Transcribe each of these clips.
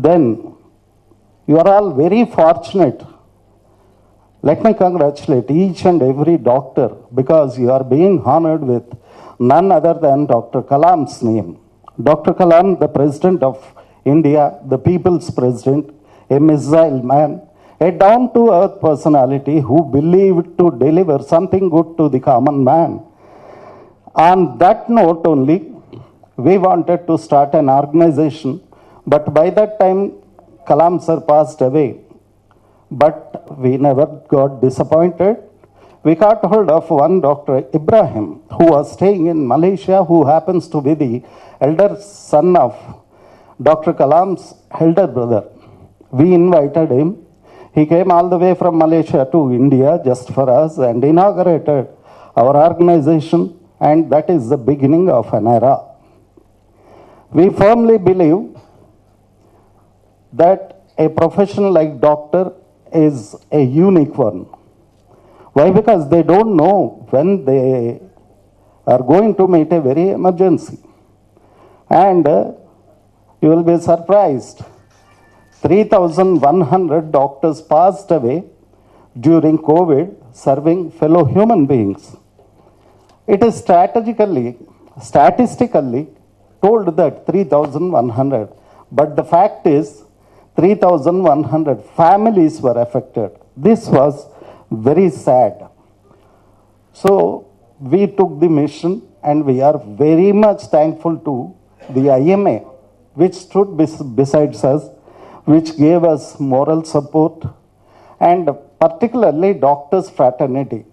then you are all very fortunate. Let me congratulate each and every doctor because you are being honored with none other than Dr. Kalam's name. Dr. Kalam, the President of India, the People's President, a missile man, a down-to-earth personality who believed to deliver something good to the common man. On that note only, we wanted to start an organization, but by that time, Kalam sir passed away. But we never got disappointed. We got hold of one Dr. Ibrahim, who was staying in Malaysia, who happens to be the elder son of Dr. Kalam's elder brother. We invited him. He came all the way from Malaysia to India just for us and inaugurated our organization, and that is the beginning of an era. We firmly believe that a profession like doctor is a unique one. Why? Because they don't know when they are going to meet a very emergency. And you will be surprised. 3,100 doctors passed away during COVID serving fellow human beings. It is statistically told that 3,100, but the fact is 3,100 families were affected. This was very sad. So we took the mission, and we are very much thankful to the IMA, which stood besides us, which gave us moral support, and particularly doctors' fraternity.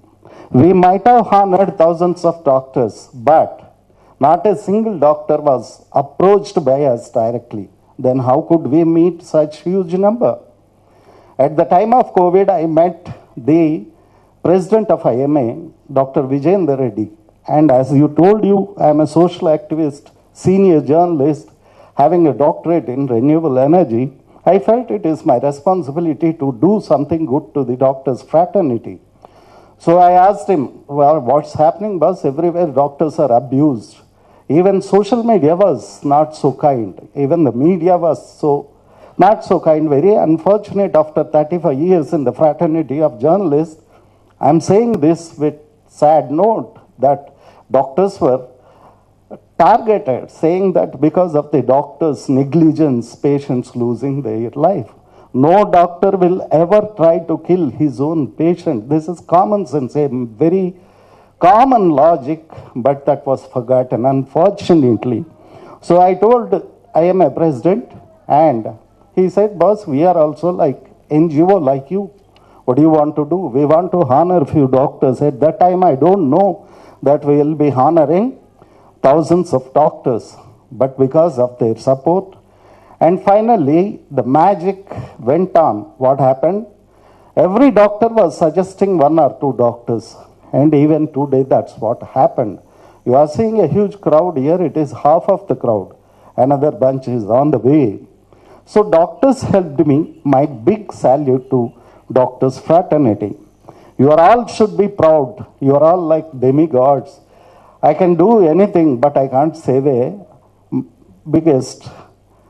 We might have honored thousands of doctors, but not a single doctor was approached by us directly. Then how could we meet such huge number? At the time of COVID, I met the president of IMA, Dr. Vijayendra Reddy. And as you told you, I am a social activist, senior journalist, having a doctorate in renewable energy. I felt it is my responsibility to do something good to the doctors' fraternity. So I asked him, well, what's happening, boss? Everywhere doctors are abused. Even social media was not so kind. Even the media was not so kind. Very unfortunate after 35 years in the fraternity of journalists. I'm saying this with sad note that doctors were targeted, saying that because of the doctor's negligence, patients losing their life. No doctor will ever try to kill his own patient. This is common sense, a very common logic, but that was forgotten, unfortunately. So I told IMA president, and he said, boss, we are also like NGO like you. What do you want to do? We want to honor a few doctors. At that time, I don't know that we will be honoring thousands of doctors, but because of their support. And finally, the magic went on. What happened? Every doctor was suggesting one or two doctors. And even today, that's what happened. You are seeing a huge crowd here. It is half of the crowd. Another bunch is on the way. So doctors helped me. My big salute to doctors' fraternity. You are all should be proud. You are all like demigods. I can do anything, but I can't save a biggest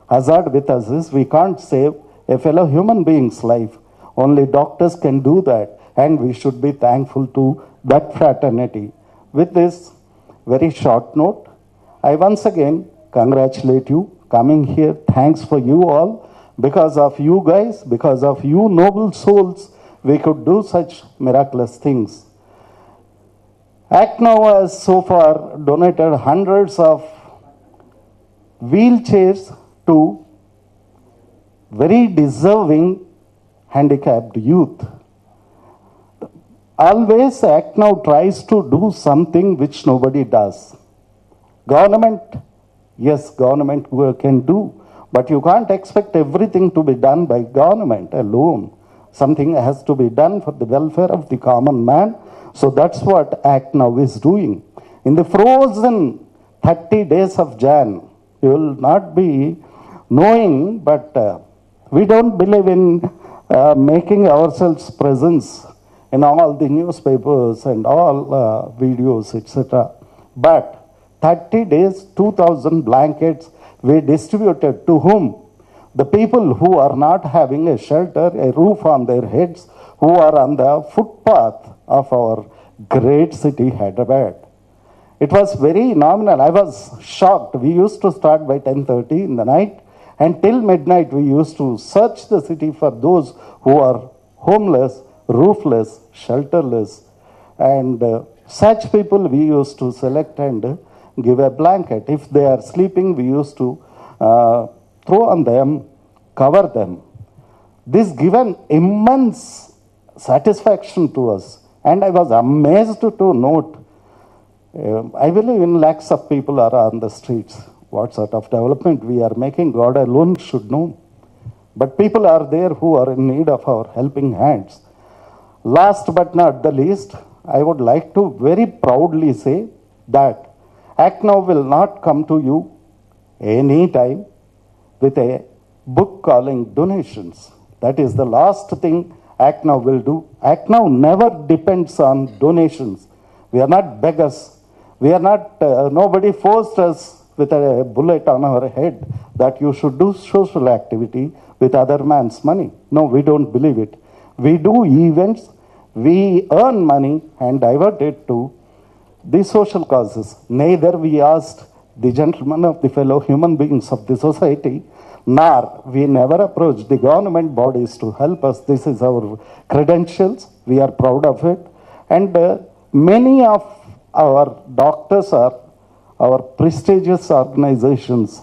hazard with us is we can't save a fellow human being's life. Only doctors can do that, and we should be thankful to that fraternity. With this very short note, I once again congratulate you coming here. Thanks for you all. Because of you guys, because of you noble souls, we could do such miraculous things. ACNOW has so far donated hundreds of wheelchairs to very deserving handicapped youth. Always ACNOW tries to do something which nobody does. Government, yes, government can do, but you can't expect everything to be done by government alone. Something has to be done for the welfare of the common man. So that's what ACNOW is doing. In the frozen 30 days of Jan, you will not be knowing, but we don't believe in making ourselves presence in all the newspapers and all videos, etc. But 30 days, 2,000 blankets we distributed to whom? the people who are not having a shelter, a roof on their heads, who are on the footpath of our great city, Hyderabad. It was very nominal. I was shocked. We used to start by 10:30 in the night, and till midnight we used to search the city for those who are homeless, roofless, shelterless. And such people we used to select and give a blanket. If they are sleeping, we used to throw on them, cover them. This given immense satisfaction to us. And I was amazed to note, I believe in lakhs of people are on the streets. What sort of development we are making, God alone should know. But people are there who are in need of our helping hands. Last but not the least, I would like to very proudly say that Act Now will not come to you any time with a book calling donations. That is the last thing Act Now will do. Act Now never depends on donations. We are not beggars. We are not, nobody forced us with a bullet on our head that you should do social activity with other man's money. No, we don't believe it. We do events, we earn money and divert it to the social causes. Neither we asked the gentlemen of the fellow human beings of the society, nor we never approached the government bodies to help us. This is our credentials. We are proud of it. And many of our doctors are our prestigious organizations,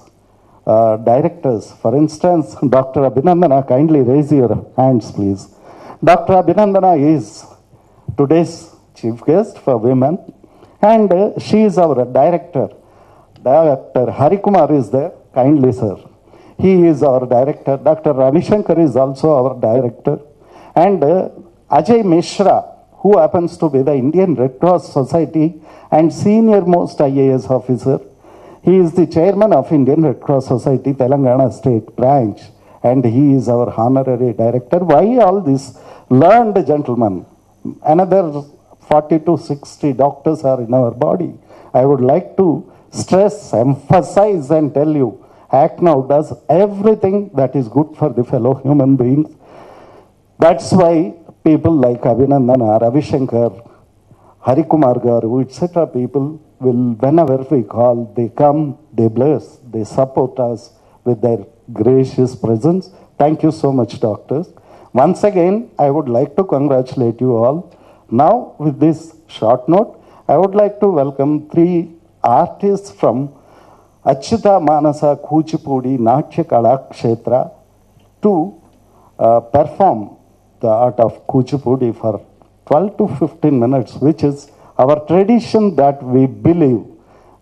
directors. For instance, Dr. Abhinandana, kindly raise your hands, please. Dr. Abhinandana is today's chief guest for women, and she is our director. Dr. Harikumar is there, kindly sir. He is our director. Dr. Ravi Shankar is also our director. And Ajay Mishra, who happens to be the Indian Red Cross Society and senior most IAS officer. He is the chairman of Indian Red Cross Society, Telangana State Branch, and he is our honorary director. Why all this? Learned gentlemen. Another 40 to 60 doctors are in our body. I would like to stress, emphasize and tell you, Act Now does everything that is good for the fellow human beings. That's why people like Abhinandana, Ravi Shankar, Harikumar Garu, etc. people will, whenever we call, they come, they bless, they support us with their gracious presence. Thank you so much, doctors. Once again, I would like to congratulate you all. Now, with this short note, I would like to welcome 3 artists from Achyuta Manasa Kuchipudi Natya Kala Kshetra to perform the art of Kuchipudi for 12 to 15 minutes, which is our tradition that we believe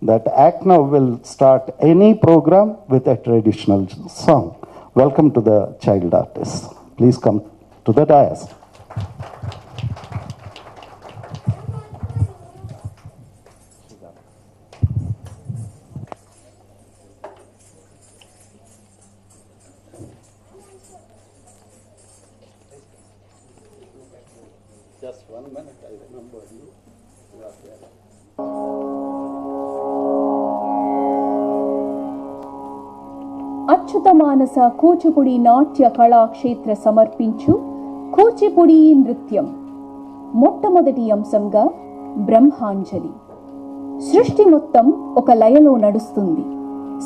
that Act Now will start any program with a traditional song. Welcome to the child artists. Please come to the dais. Just 1 minute, I remember you. You are there. Achyuta మానస కూచిపూడి నాట్య కళాక్షేత్ర సమర్పించు కూచిపూడి నృత్యం. మొట్టమొదటి అంశంగా బ్రహ్మాంజలి. సృష్టి మొత్తం ఒక లయలో నడుస్తుంది.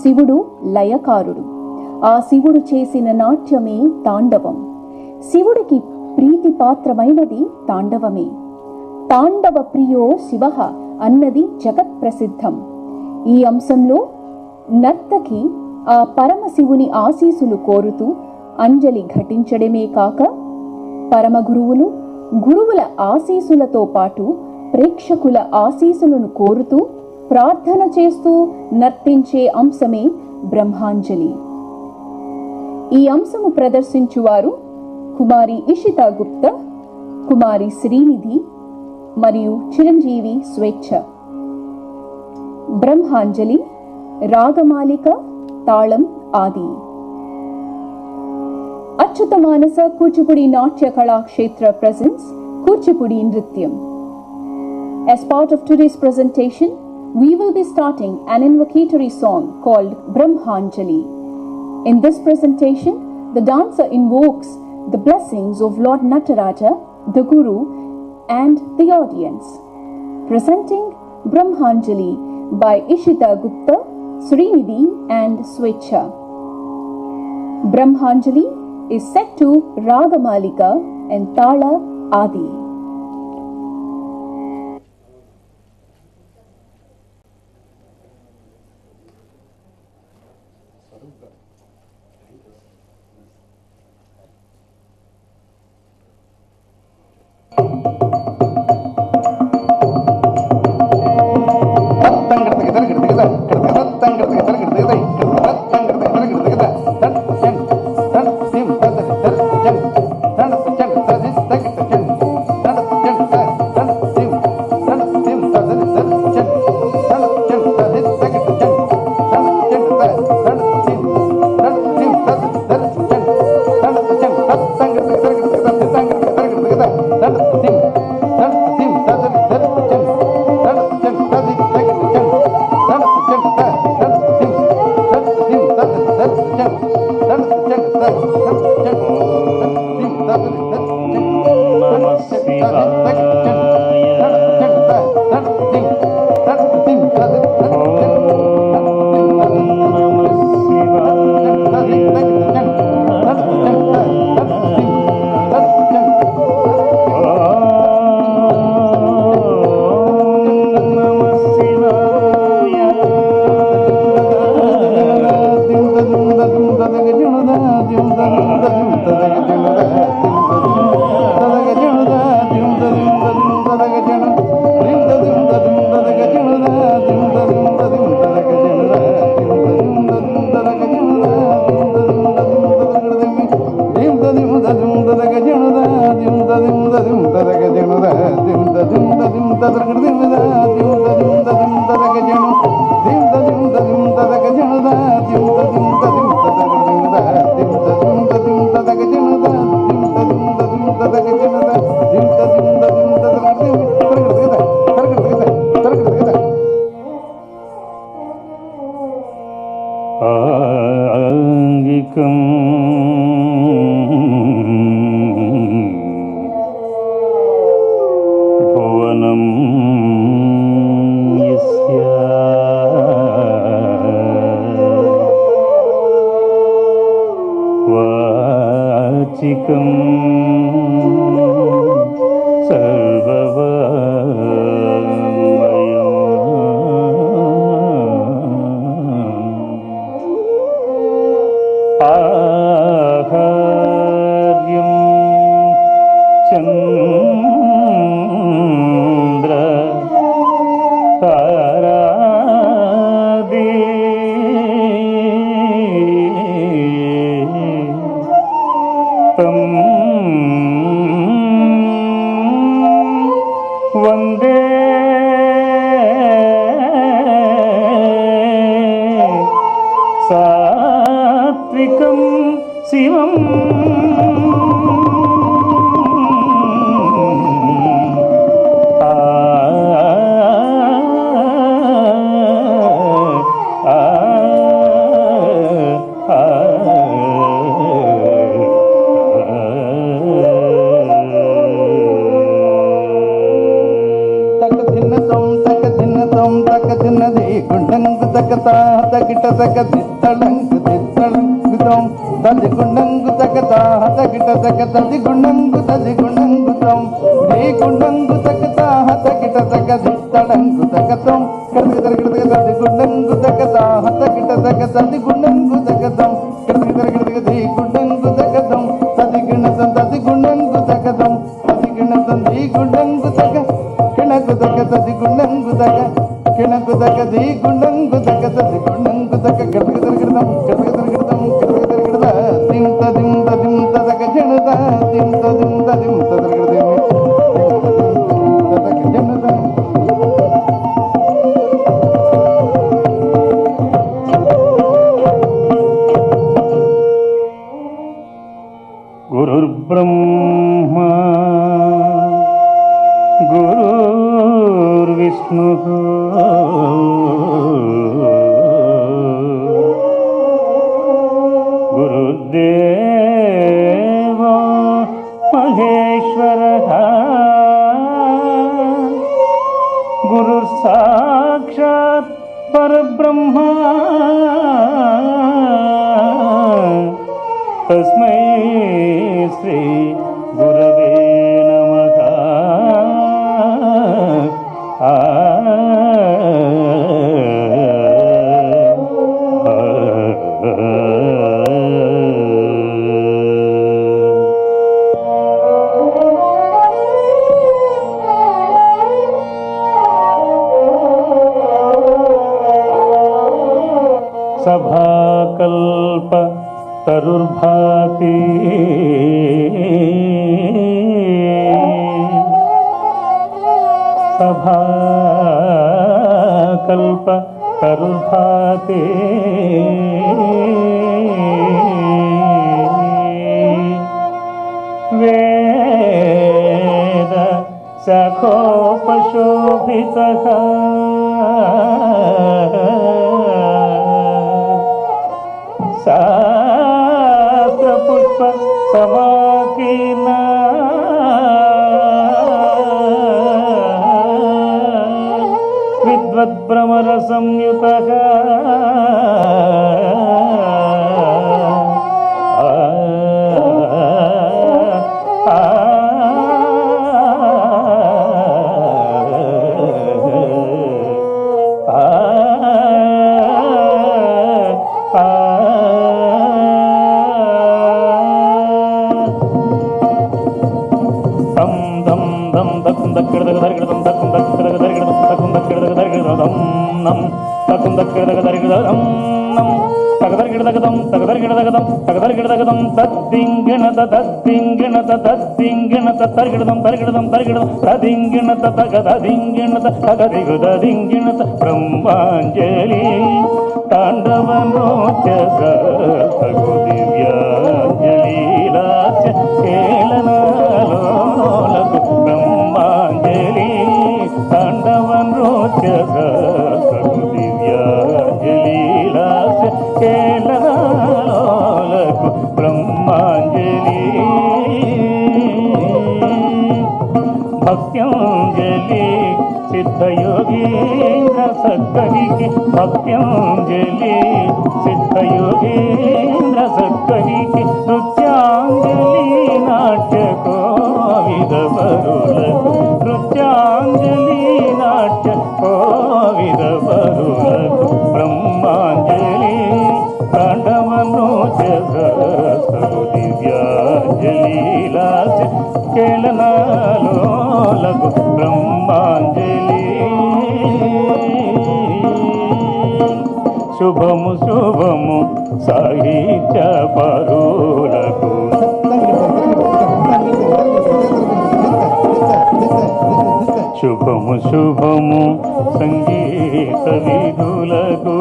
శివుడు లయకారుడు. ఆ శివుడు చేసిన నాట్యమే తాండవం. శివుడికి ప్రీతిపాత్రమైనది తాండవమే. తాండవ ప్రియో శివ అన్నది జగత్ ప్రసిద్ధం. ఈ అంశంలో నర్తకి ఆ పరమశివుని ఆశీసులు కోరుతూ అంజలి ఘటించడమే కాక, పరమ గురువులు, గురువుల ఆశీసులతో పాటు ప్రేక్షకుల ఆశీసులను కోరుతూ ప్రార్థన చేస్తూ నర్తించే అంశమే బ్రహ్మాంజలి. ఈ అంశము ప్రదర్శించువారు కుమారి ఇషితా గుప్తా, కుమారి శ్రీనిధి మరియు చిరంజీవి స్వేచ్ఛ. బ్రహ్మాంజలి రాగమాలిక, తాళం ఆది. అచ్యుత మానస కూచిపూడి నాట్య కళాక్షేత్ర presents కూచిపూడి నృత్యం. As part of today's presentation, we will be starting an invocatory song called Brahmanjali. In this presentation, the dancer invokes the blessings of Lord Nataraja, the Guru, and the audience. Presenting Brahmanjali by Ishita Gupta, Srinidhi and Swechha. Brahmanjali is set to Ragamalika and Tala Adi. गुरुर्देवो महेश्वरः गुरुर्साक्षात् परब्रह्मा तस्मै श्री गुरवे नमः। सभाकल्प तरुर्भाति सभाकल्प तरुर्भाति वेद सखोपशोभितः शास्त्रपुष्प समाकीर्णा विद्वद्भ्रमर संयुतः ब्रह्मांजलि तांडवनोच्चस दिव्यांजलिलास्य केलनालोलकु ब्रह्मांजलि तांडवनोच्चस दिव्यांजलिलास्य केलनालोलकु ब्रह्मांजलि भक्त्यांजलि सिद्धयोगीन्द्र सत्कविके भक्त्यांजलि सिद्धयोगीन्द्र सत्कविके नृत्यांजलि नाट्य कोविद बरुलकु नृत्यांजलि नाट्य कोविद बरुलकु ब्रह्मांजलि तांडवनोच्चस दिव्यांजलिलास्य केलनालोलकु ब्रह्मांजलि शुभमु शुभमु साहित्य परुలకు शुभमु शुभमु संगीत विधुలకు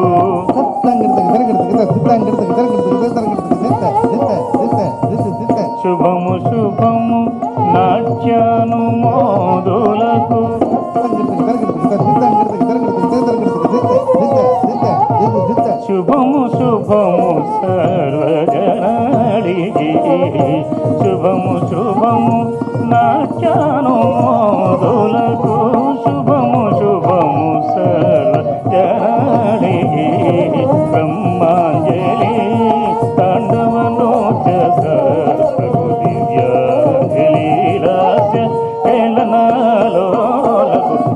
शुभमु शुभमु नाट्यानुमोदुలకు शुभमु शुभमु सर्वजनालिगे शुभमु शुभमु नाट्यानुमोदुలకు शुभमु शुभमु सर्वजनालिगे ब्रह्मांजलि तांडवनोच्चस दिव्यांजलिलास्य केलनालोलकु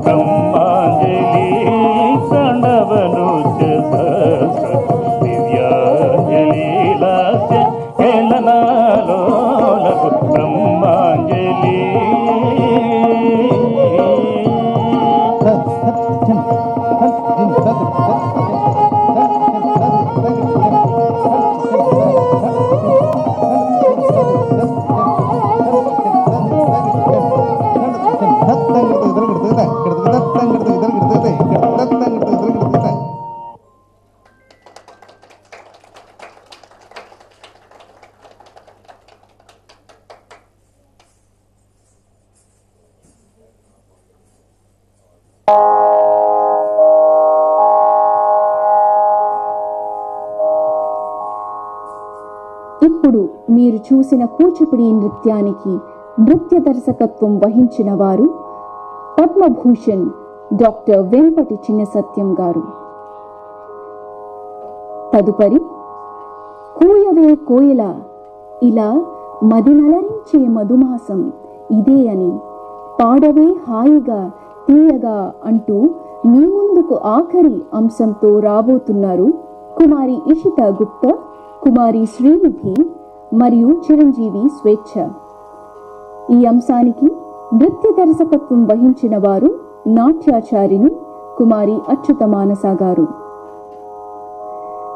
ब्रह्मांजलि तांडवनोच्चस दिव्यांजलिलास्य केलनालोलकु ब्रह्मांजलि ఇప్పుడు మీరు చూసిన కూచిపూడి నృత్యానికి నృత్య దర్శకత్వం వహించిన వారు పద్మభూషణ్ డాక్టర్ వెంపటి చిన్నసత్యం గారు. తదుపరి కూయవే కోయల ఇలా మదినలరించే మధుమాసం ఇదే అని పాడవే హాయిగా తీయగా అంటూ మీ ముందుకు ఆఖరి అంశంతో రాబోతున్నారు కుమారి ఇషిత గుప్తా, కుమారి శ్రీనిధి మరియు చిరంజీవి స్వేచ్ఛ. ఈ అంశానికి నృత్య దర్శకత్వం వహించిన వారు నాట్యాచారిణి కుమారి అచ్యుత మానస గారు.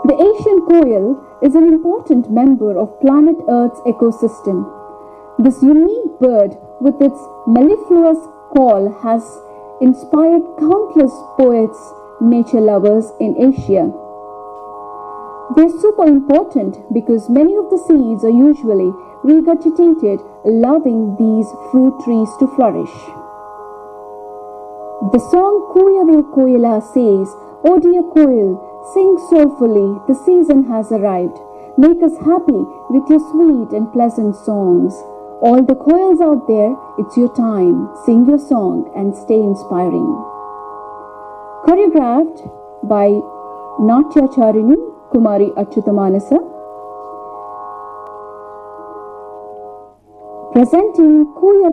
The Asian koel is an important member of planet Earth's ecosystem. This unique bird with its mellifluous call has inspired countless poets, nature lovers in Asia. They're super important because many of the seeds are usually regurgitated, allowing these fruit trees to flourish. The song Kuyave Koyala says, "Oh dear koel, sing soulfully, the season has arrived. Make us happy with your sweet and pleasant songs. All the koels out there, it's your time. Sing your song and stay inspiring." Choreographed by Natyacharini Kumari Achyuta Manasa. Presenting Kuya.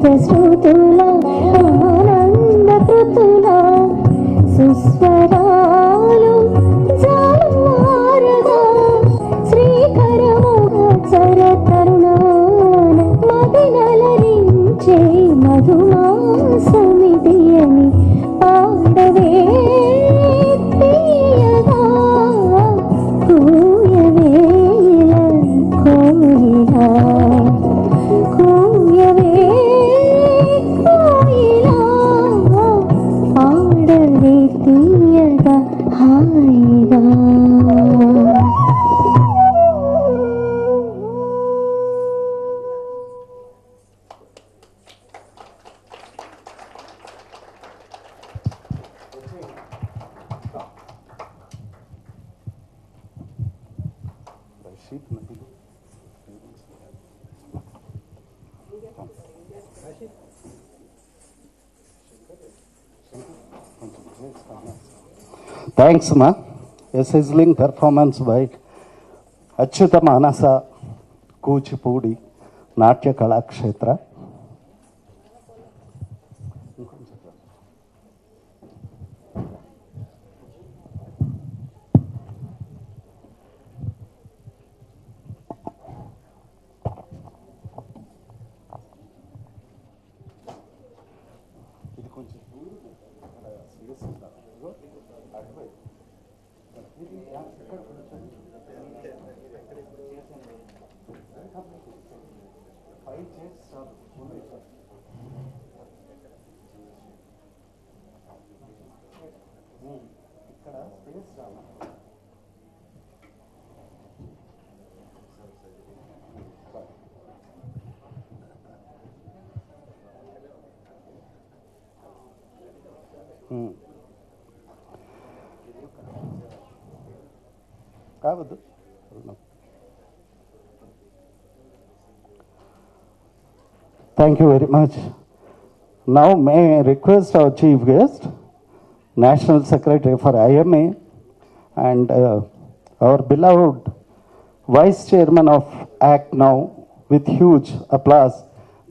శబ్దశ్రుతుల ఆనందకృతుల సుస్వరాలు జాలువారగా శ్రీకరముగ చరతరుణాన మదినలరించే మధుమాసమిది అని పాడవే తీయగా కూయవే కోయిలా కూయవే కోయిలా పాడవే తీయగా హాయిగా. Thanks, ma. A sizzling performance by Achyuta Manasa Kuchipudi Natya Kalakshetra. Thank you very much. Now may I request our chief guest, National Secretary for IMA, and our beloved Vice Chairman of ACT now, with huge applause.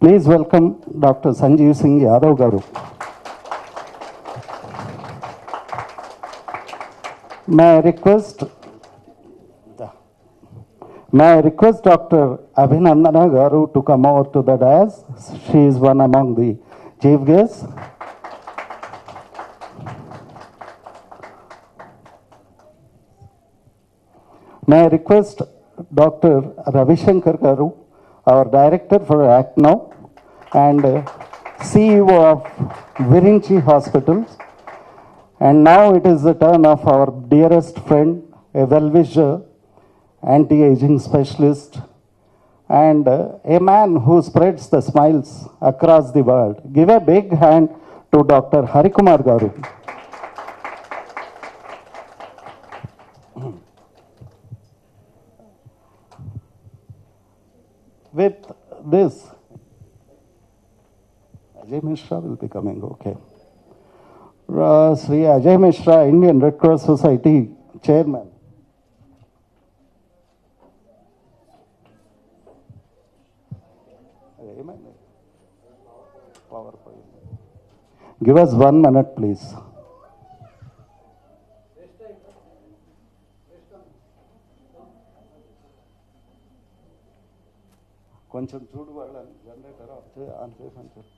Please welcome Dr. Sanjeev Singh Yadav Garu. May I request Dr. Abhinandana Garu to come over to the dais. She is one among the chief guests. May I request Dr. Ravi Shankar Garu, our Director for ACT now and CEO of Virinchi Hospitals. And now it is the turn of our dearest friend, a well-wisher, anti-aging specialist, and a man who spreads the smiles across the world. Give a big hand to Dr. Harikumar Garu. With this, Ajay Mishra will be coming, okay. Sri Ajay Mishra, Indian Red Cross Society Chairman. Give us 1 minute, please. కొంచెం చూడు వాళ్ళని generator on చేసి అని చెప్పి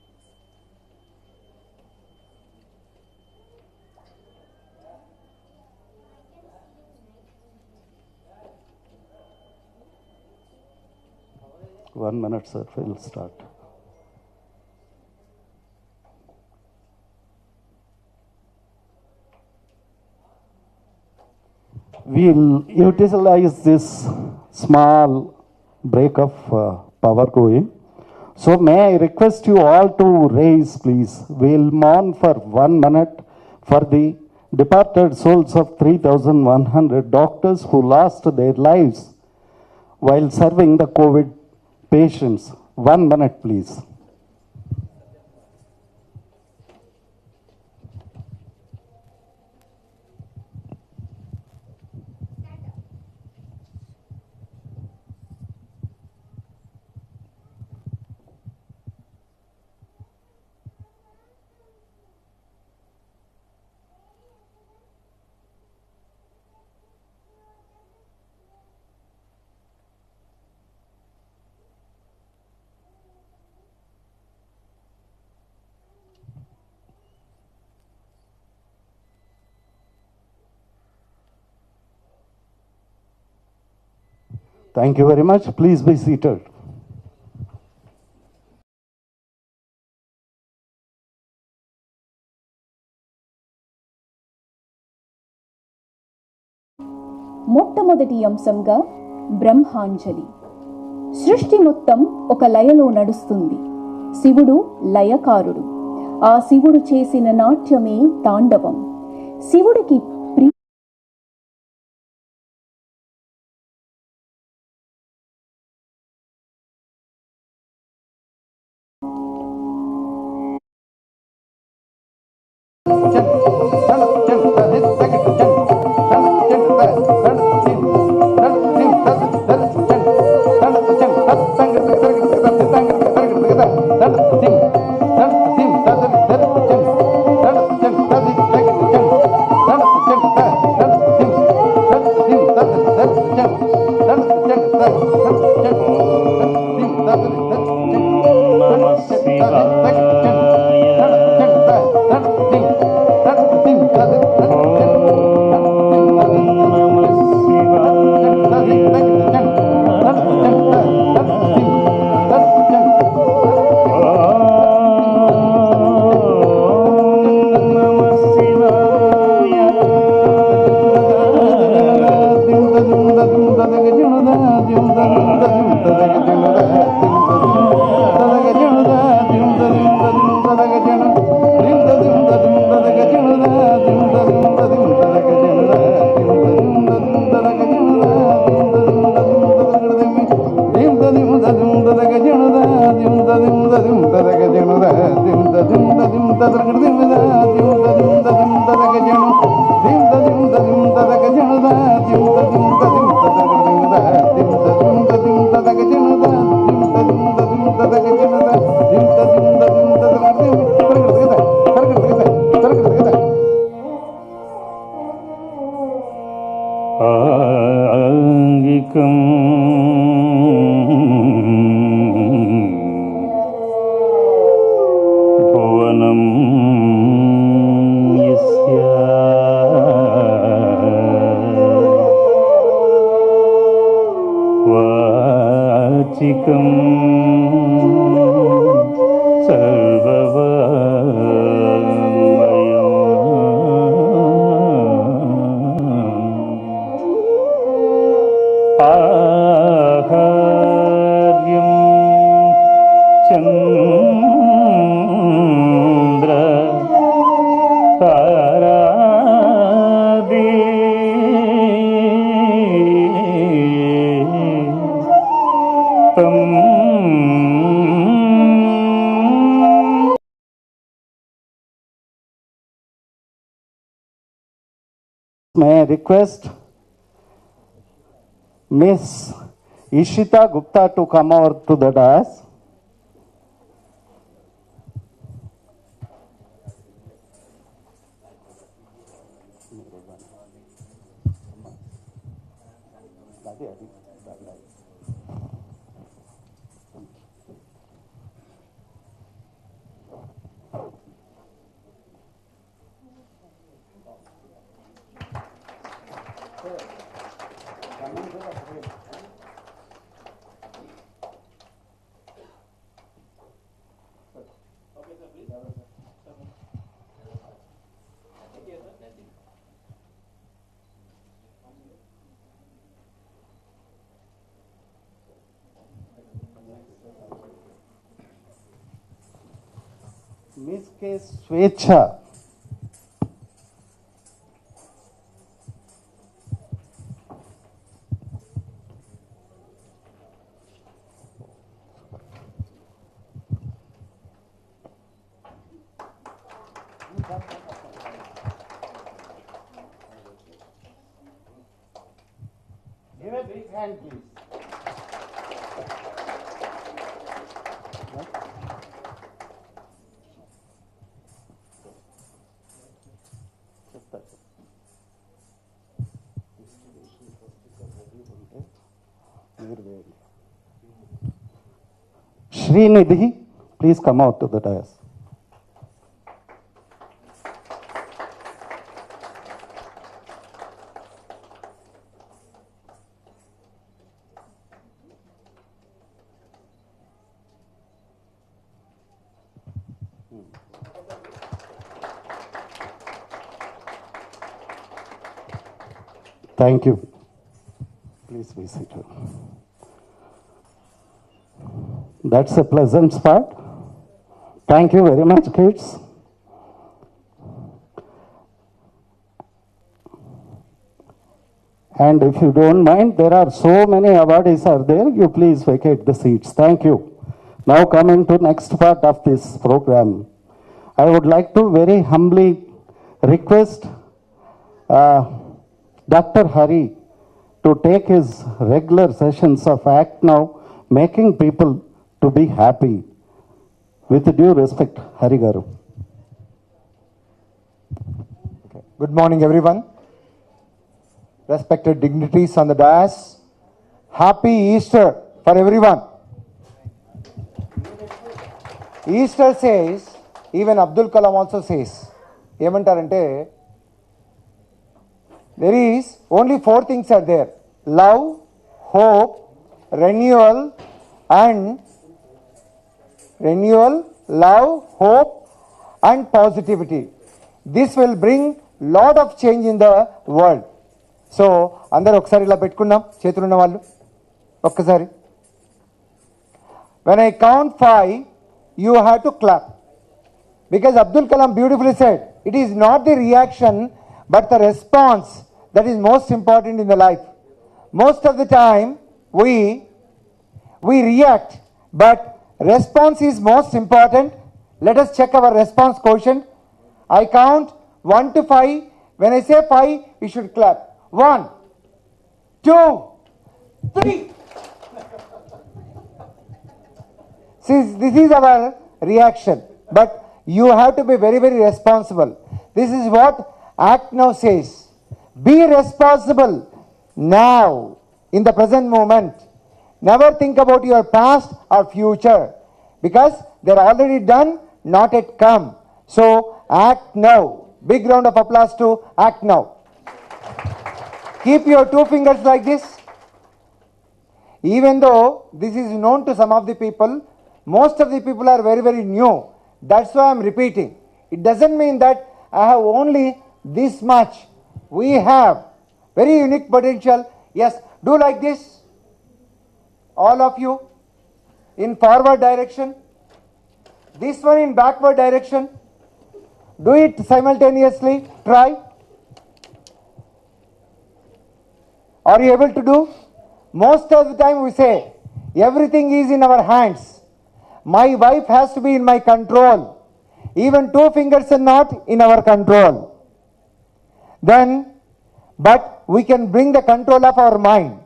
1 minute, sir. We'll start. We'll utilize this small break of power going. So may I request you all to raise, please. We'll mourn for 1 minute for the departed souls of 3,100 doctors who lost their lives while serving the COVID patients. 1 minute, please. Thank you very much. Please be seated. మొట్టమొదటి అంశంగా బ్రహ్మాంజలి. సృష్టి మొత్తం ఒక లయలో నడుస్తుంది. శివుడు లయకారుడు. ఆ శివుడు చేసిన నాట్యమే తాండవం. శివుడికి may I request Miss Ishita Gupta to come over to the dais. Miss K. Swecha. Give a big hand, please. Shri Nidhi, please come out to the dais. Thank you. Please be seated. That's a pleasant spot. Thank you very much, kids. And if you don't mind, there are so many awardees are there. You please vacate the seats. Thank you. Now coming to next part of this program, I would like to very humbly request Dr. Hari to take his regular sessions of Act Now, making people to be happy. With due respect, Hari Garu. Good morning, everyone. Respected dignitaries on the dais. Happy Easter for everyone. Easter says, even Abdul Kalam also says, ఏమంటారంటే there is only 4 things are there: love, hope, renewal, love, hope, and positivity. This will bring lot of change in the world. So అందరూ ఒకసారి ఇలా పెట్టుకుందాం, చేతులున్న వాళ్ళు ఒక్కసారి. When I count 5, you have to clap. Because Abdul Kalam beautifully said, it is not the reaction but the response that is most important in the life. Most of the time we react, but response is most important. Let us check our response quotient. I count 1 to 5. When I say 5, you should clap. 1, 2, 3. See, this is our reaction, but you have to be very, very responsible. This is what Act Now says. Be responsible now, in the present moment. Never think about your past or future, because they're already done, not yet come. So act now. Big round of applause to Act Now. Keep your 2 fingers like this. Even though this is known to some of the people, most of the people are very, very new. That's why I'm repeating. It doesn't mean that I have only this much. We have very unique potential. Yes, do like this. All of you in forward direction. This one in backward direction. Do it simultaneously. Try. Are you able to do? Most of the time we say, everything is in our hands. My wife has to be in my control. Even 2 fingers are not in our control. Then, but we can bring the control of our mind.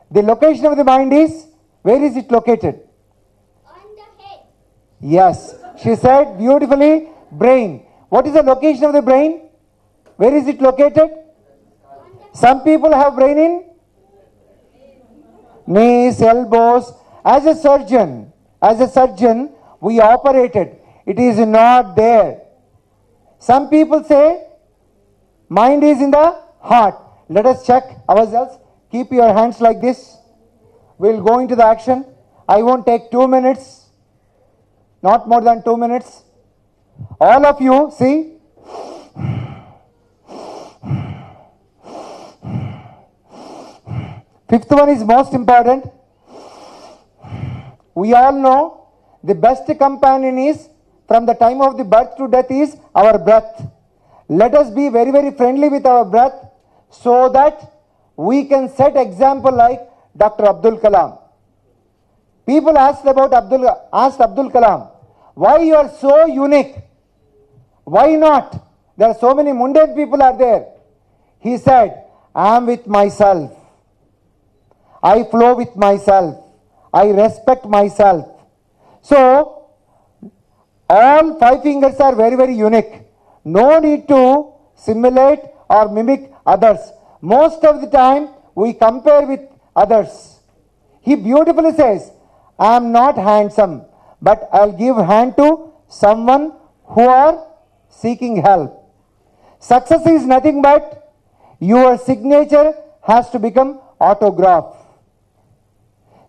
The location of the mind is, where is it located? On the head. Yes, she said beautifully, brain. What is the location of the brain? Where is it located? Some people have brain in knees, elbows. As a surgeon, we operated. It is not there. Some people say mind is in the heart. Let us check ourselves. Keep your hands like this. We'll go into the action. I won't take 2 minutes. Not more than 2 minutes. All of you, see. Fifth one is most important. We all know the best companion is, from the time of the birth to death, is our breath. Let us be very, very friendly with our breath, so that we can set example like Dr. Abdul Kalam. People asked Abdul Kalam, why you are so unique? Why not? There are so many mundane people are there. He said, I am with myself. I flow with myself. I respect myself. So, all 5 fingers are very, very unique. No need to simulate or mimic others. Most of the time, we compare with others. He beautifully says, I am not handsome, but I'll give hand to someone who are seeking help. Success is nothing but your signature has to become autograph.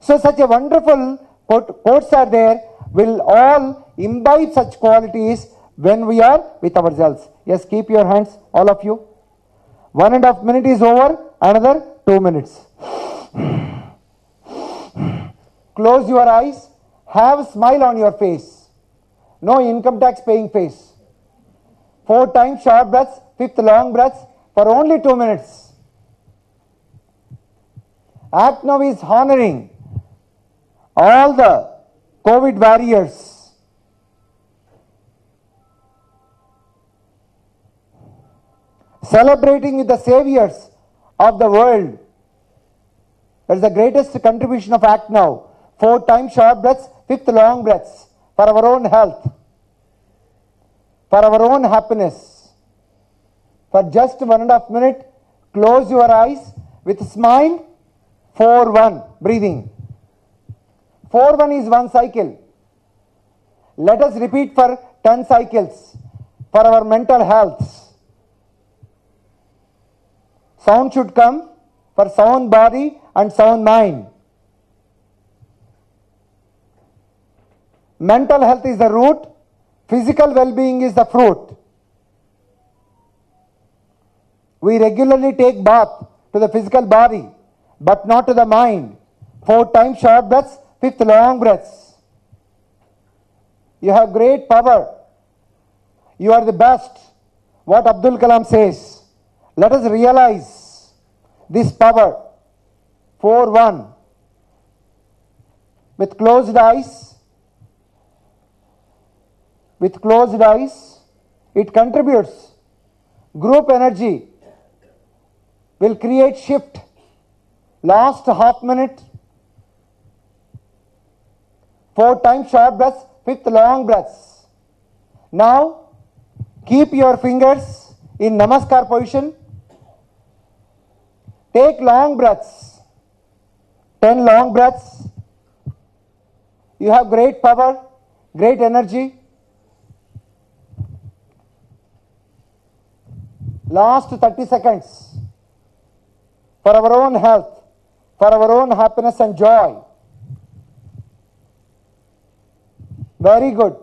So such a wonderful quotes are there. Will all imbibe such qualities when we are with ourselves. Yes, keep your hands, all of you. 1.5 minute is over, another 2 minutes. Close your eyes, have a smile on your face. No income tax paying face. 4 times short breaths, 5th long breaths for only 2 minutes. Act now is honoring all the COVID warriors. Celebrating with the saviors of the world. That is the greatest contribution of Act Now. 4 times short breaths, 5th long breaths for our own health, for our own happiness. For just 1.5 minutes, close your eyes with a smile. 4-1 breathing. 4-1 is 1 cycle. Let us repeat for 10 cycles for our mental health. Sound should come for sound body and sound mind. Mental health is the root, physical well-being is the fruit. We regularly take bath to the physical body, but not to the mind. 4 times short breaths, 5th long breaths. You have great power. You are the best. What Abdul Kalam says. Let us realize this power. 4-1. With closed eyes. With closed eyes, it contributes. Group energy will create shift. Last half minute. 4 times short breaths, 5th long breaths. Now, keep your fingers in Namaskar position. Take long breaths. 10 long breaths. You have great power, great energy. Last 30 seconds for our own health, for our own happiness and joy. Very good.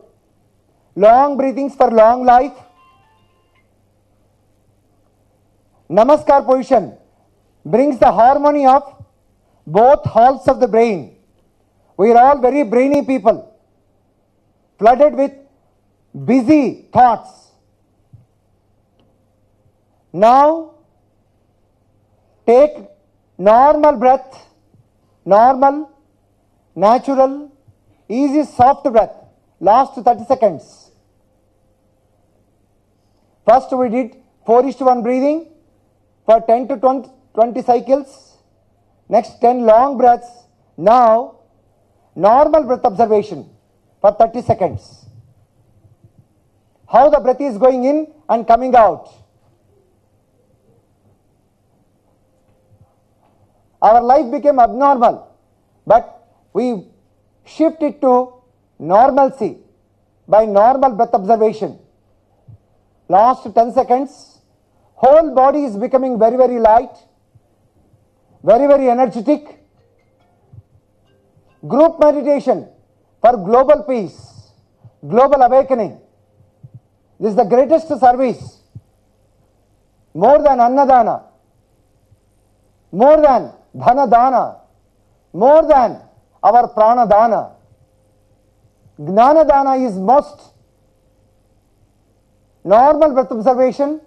Long breathings for long life. Namaskar position brings the harmony of both halves of the brain. We are all very brainy people, flooded with busy thoughts. Now, take normal breath, normal, natural, easy, soft breath. Last 30 seconds. First we did 4:1 breathing for 10 to 20 cycles. Next 10 long breaths. Now, normal breath observation for 30 seconds. How the breath is going in and coming out. Our life became abnormal, but we shift it to normalcy by normal breath observation. Last 10 seconds, whole body is becoming very, very light, very, very energetic. Group meditation for global peace, global awakening. This is the greatest service. More than Annadana, more than Dhanadana, more than our Pranadana. Gnanadana is most. Normal breath observation,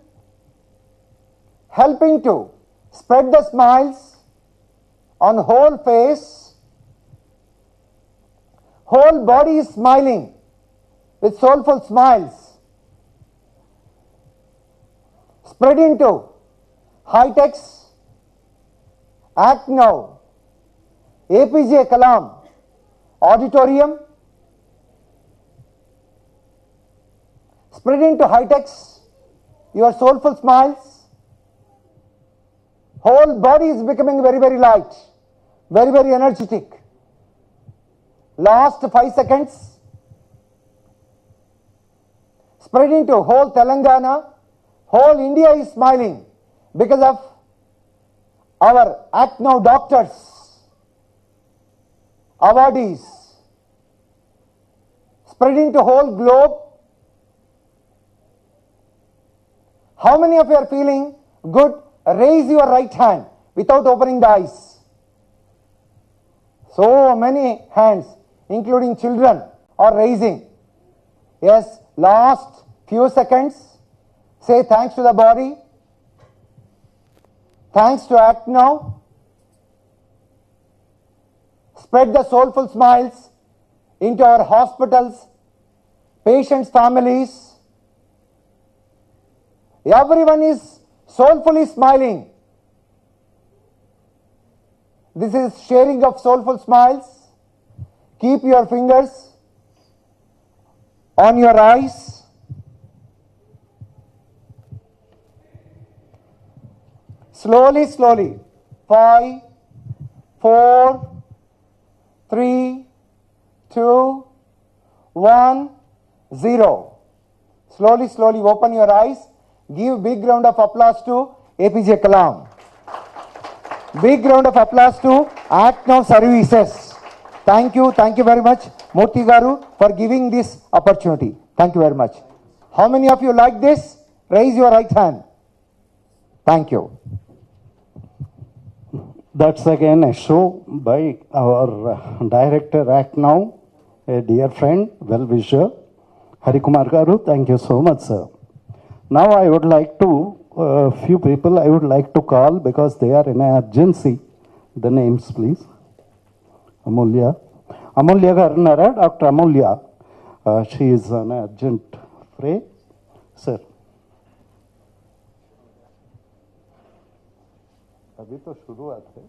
helping to spread the smiles on whole face. Whole body is smiling with soulful smiles. Spread into high-techs. Act Now, APJ Kalam, auditorium, spread into high-techs, your soulful smiles. Whole body is becoming very, very light, very, very energetic. Last 5 seconds, spread into whole Telangana, whole India is smiling because of our Act Now doctors, awardees, spreading to whole globe. How many of you are feeling good raise your right hand without opening the eyes. So many hands, including children, are raising. Yes, last few seconds. Say thanks to the body. Thanks to Act Now. Spread the soulful smiles into our hospitals, patients' families. Everyone is soulfully smiling. This is sharing of soulful smiles. Keep your fingers on your eyes. Slowly, slowly. 5, 4, 3, 2, 1, 0. Slowly, slowly open your eyes. Give big round of applause to APJ Kalam. Big round of applause to Act Now Services. Thank you very much, Murthy Garu, for giving this opportunity. Thank you very much. How many of you like this? Raise your right hand. Thank you. That's again a show by our director Act Now, a dear friend, well-wisher, Harikumar Garu. Thank you so much, sir. Now I would like to, few people I would like to call because they are in an urgency. The names, please. Amulya. Amulya Garnara, Dr. Amulya. She is an urgent fray. Sir. अभी तो शुरुआत है.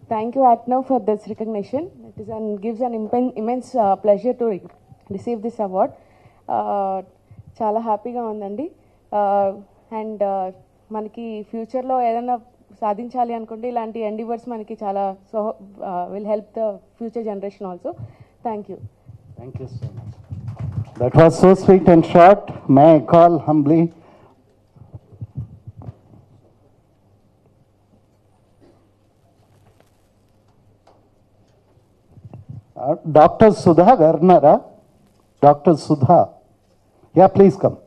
Thank you, Act Now, for this recognition. It is gives an immense pleasure to receive this award. చాలా హ్యాపీగా ఉందండి. And మనకి ఫ్యూచర్లో ఏదైనా సాధించాలి అనుకుంటే ఇలాంటి ఎండివర్స్ మనకి చాలా will help the future generation also. Thank you. Thank you so much. That was so sweet and short. May I call humbly Dr. Sudha Garnara. Dr. Sudha. Yeah, please come.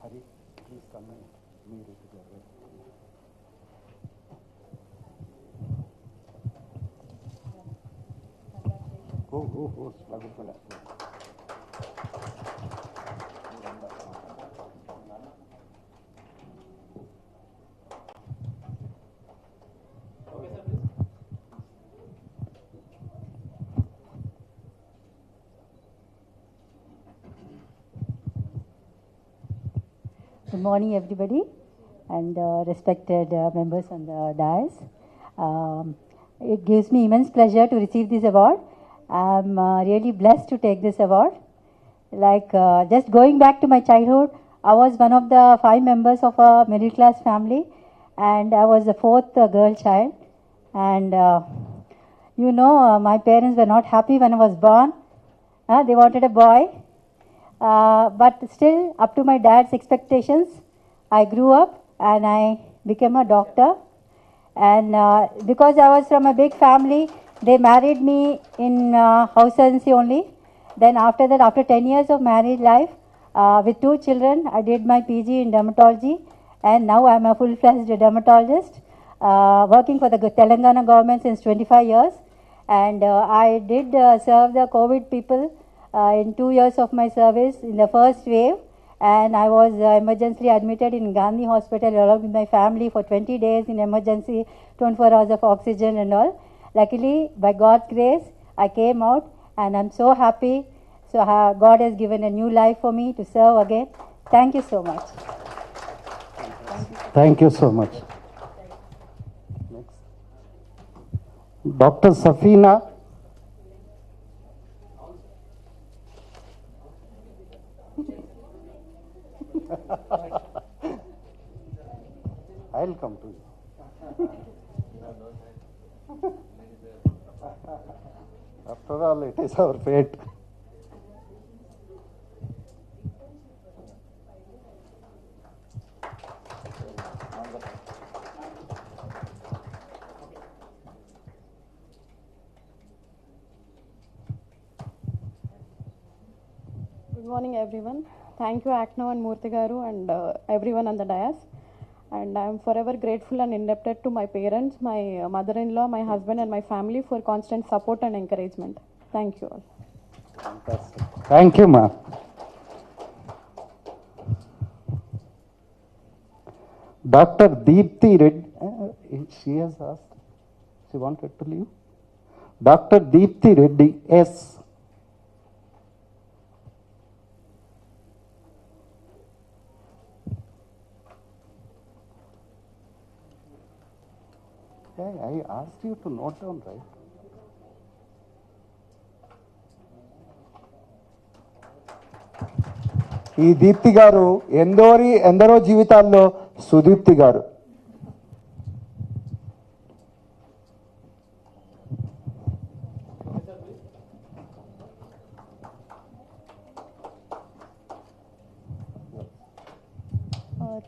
Hari, please come and meet it together. Go, Slagupala. Good morning, everybody, and respected members on the dais. It gives me immense pleasure to receive this award. I'm really blessed to take this award. Like just going back to my childhood, I was one of the 5 members of a middle class family, and I was the 4th girl child. And my parents were not happy when I was born. They wanted a boy. But still, up to my dad's expectations, I grew up and I became a doctor. And because I was from a big family, they married me in house agency only. Then after that, after 10 years of married life, with 2 children, I did my PG in dermatology. And now I'm a full-fledged dermatologist, working for the Telangana government since 25 years. And I did serve the COVID people in 2 years of my service in the first wave, and I was emergently admitted in Gandhi Hospital along with my family for 20 days in emergency, 24 hours of oxygen and all. Luckily, by God's grace, I came out and I'm so happy. So God has given a new life for me to serve again. Thank you so much. Thank you so much. Next. Dr. Safina. I'll come to you. After all, it is our fate. Good morning, everyone. Thank you, Akno and Murthy Garu, and everyone on the dais. And I am forever grateful and indebted to my parents, my mother-in-law, my husband, and my family for constant support and encouragement. Thank you all. Fantastic. Thank you, ma. Dr. Deepthi Reddy, she has asked, she wanted to leave. Dr. Deepthi Reddy, S. Hey, I asked you to note down, right? ఈ దీప్తి గారు ఎందరో జీవితాల్లో సుదీప్తి గారు.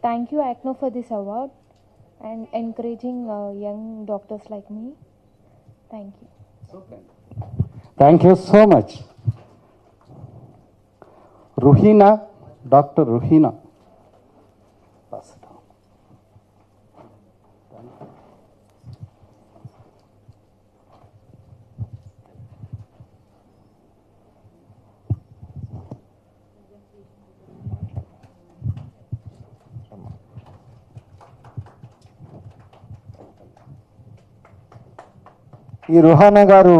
Thank you, ACNO, for this award and encouraging young doctors like me. Thank you. Thank you so much. Ruhina, Dr. Ruhina. Pass it on. ఈ రుహానా గారు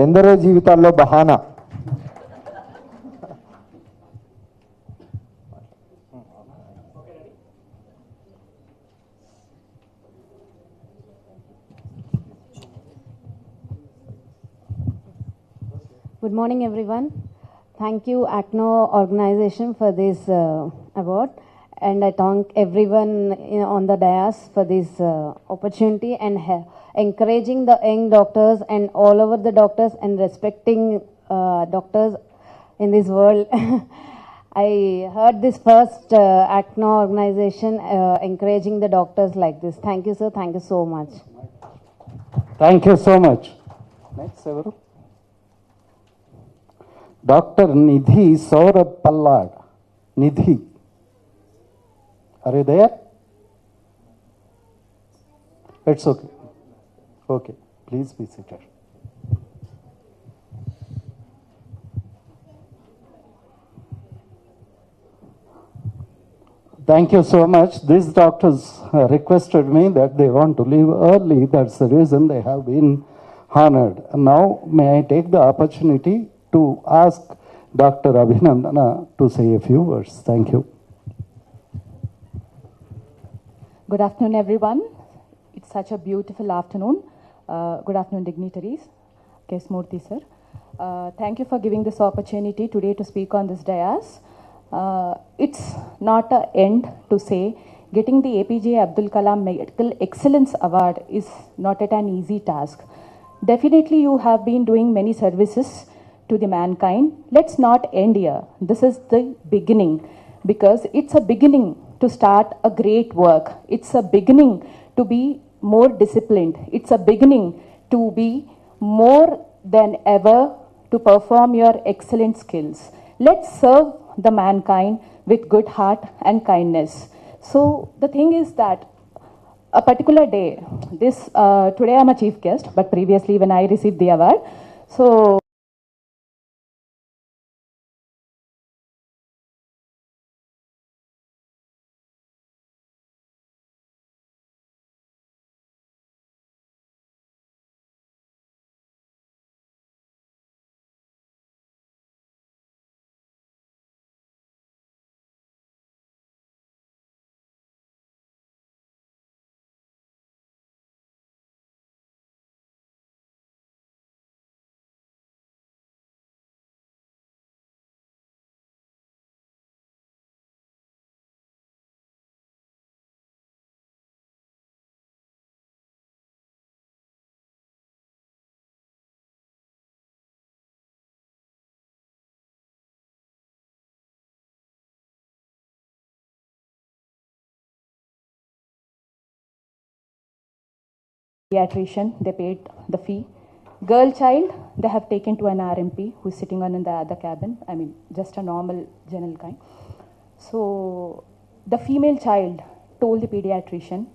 ఎందరో జీవితాల్లో బహానా. Good morning, everyone. Thank you, ACNO organization, for this award. And I thank everyone on the dais for this opportunity and encouraging the young doctors and all over the doctors and respecting doctors in this world. I heard this first ACNO organization encouraging the doctors like this. Thank you, sir. Thank you so much. Thank you so much. Next, Severu. Dr. Nidhi Saurabh Pallad. Nidhi. Are you there? It's okay. Okay, please be seated. Thank you so much. These doctors requested me that they want to leave early. That's the reason they have been honored. Now, may I take the opportunity to ask Dr. Abhinandana to say a few words. Thank you. Good afternoon, everyone. It's such a beautiful afternoon. Good afternoon, dignitaries. K. Murthy, sir. Thank you for giving this opportunity today to speak on this dais. It's not an end to say getting the APJ Abdul Kalam Medical Excellence Award is not at an easy task. Definitely, you have been doing many services to the mankind. Let's not end here. This is the beginning, because it's a beginning to start a great work. It's a beginning to be more disciplined. It's a beginning to be more than ever to perform your excellent skills. Let's serve the mankind with good heart and kindness. So the thing is that a particular day, today I'm a chief guest, but previously when I received the award, so Pediatrician, they paid the fee. Girl child, they have taken to an RMP who's sitting on in the other cabin. I mean, just a normal general kind. So the female child told the pediatrician,